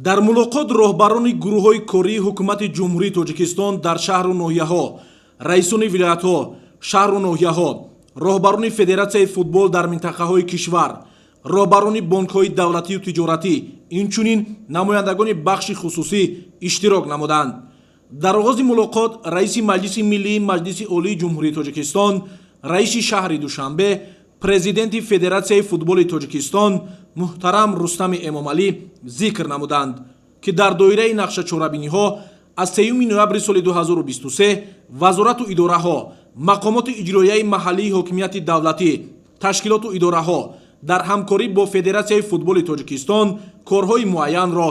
дар мулоқот роҳбарони гурӯҳҳои кории ҳукумати ҷумҳурии тоҷикистон дар шаҳру ноҳияҳо, раисони вилоятҳо, шаҳру ноҳияҳо, роҳбарони федератсияи футбол дар минтақаҳои кишвар, роҳбарони бонкҳои давлатию тиҷоратӣ, инчунин намояндагони бахши хусусӣ иштирок намуданд. дар оғози мулоқот раиси маҷлиси миллии маҷлиси олии ҷумҳурии тоҷикистон, раиси шаҳри душанбе, президенти федератсияи футболи тоҷикистон муҳтарам Рустами Эмомалӣ зикр намуданд, ки дар доираи нақшачорабиниҳо аз 3 ноябри соли 2023 вазорату идораҳо, мақомоти иҷроияи маҳаллии ҳокимияти давлатӣ, ташкилоту идораҳо дар ҳамкорӣ бо федератсияи футболи тоҷикистон корҳои муайянро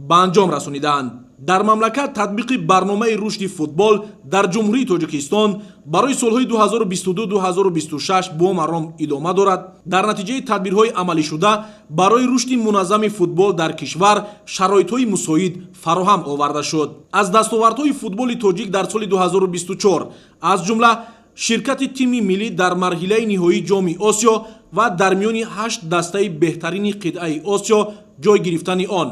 ба анҷом расониданд. дар мамлакат татбиқи барномаи рушди футбол дар ҷумҳурии тоҷикистон барои солҳои 2022-2026 бо маром идома дорад. дар натиҷаи тадбирҳои амалишуда барои рушди муназзами футбол дар кишвар шароитҳои мусоид фароҳам оварда шуд. аз дастовардҳои футболи тоҷик дар соли 2024 аз ҷумла ширкати тими миллӣ дар марҳилаи ниҳоии ҷоми осиё ва дар миёни 8 дастаи беҳтарини қитъаи осиё ҷой гирифтани он,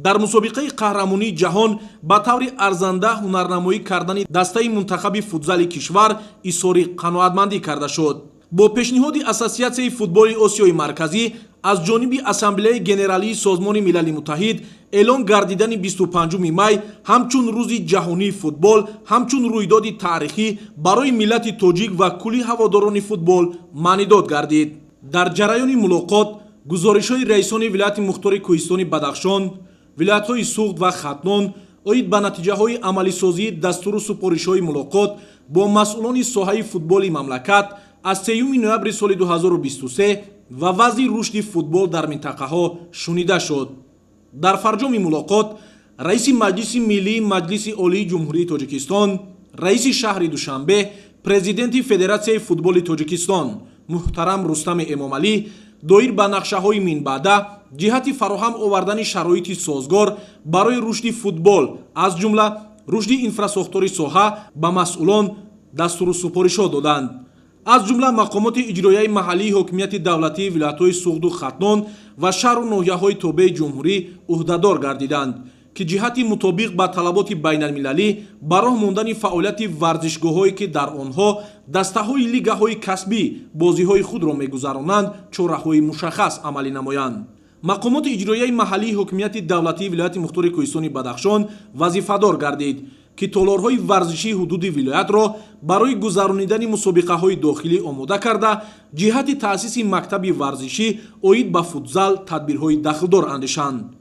дар мусобиқаи қаҳрамонии ҷаҳон ба таври арзанда ҳунарнамоӣ кардани дастаи мунтахаби футзали кишвар изҳори қаноатмандӣ карда шуд. бо пешниҳоди Ассотсиатсияи футболи Осиёи марказӣ аз ҷониби Ассамблеяи генералии Созмони Милали Муттаҳид эълон гардидани 25 май ҳамчун рӯзи ҷаҳонии футбол ҳамчун рӯйдоди таърихӣ барои миллати тоҷик ва кулли ҳаводорони футбол маънидод гардид. дар ҷараёни мулоқот гузоришҳои раисони вилояти мухтори Кӯҳистони Бадахшон, вилоятҳои Суғд ва Хатнон оид ба натиҷаҳои амалисозии дастуру супоришҳои мулоқот бо масъулони соҳаи футболи мамлакат аз 3 ноябри соли 2023 ва вазъи рушди футбол дар минтақаҳо шунида шуд. дар фарҷоми мулоқот раиси маҷлиси миллии маҷлиси олии ҷумҳурии тоҷикистон, раиси шаҳри Душанбе, президенти федератсияи футболи тоҷикистон муҳтарам Рустами Эмомалӣ доир ба нақшаҳои минбаъда ҷиҳати фароҳам овардани шароити созгор барои рушди футбол аз ҷумла рушди инфрасохтори соҳа ба масъулон дастуру супоришҳо доданд. аз ҷумла мақомоти иҷроияи маҳаллии ҳокимияти давлатии вилоятҳои Суғду Хатнон ва шаҳру ноҳияҳои тобеи ҷумҳурӣ уҳдадор гардиданд, ки ҷиҳати мутобиқ ба талаботи байналмилалӣ ба роҳ мондани фаъолияти варзишгоҳҳое ки дар онҳо дастаҳои лигаҳои касбӣ бозиҳои худро мегузаронанд чораҳои мушаххас амалӣ намоянд. мақомоти иҷроияи маҳаллии ҳокимияти давлатии вилояти мухтори Кӯҳистони Бадахшон вазифадор гардид, ки толорҳои варзишии ҳудуди вилоятро барои гузаронидани мусобиқаҳои дохилӣ омода карда ҷиҳати таъсиси мактаби варзишӣ оид ба футзал тадбирҳои дахлдор андешанд.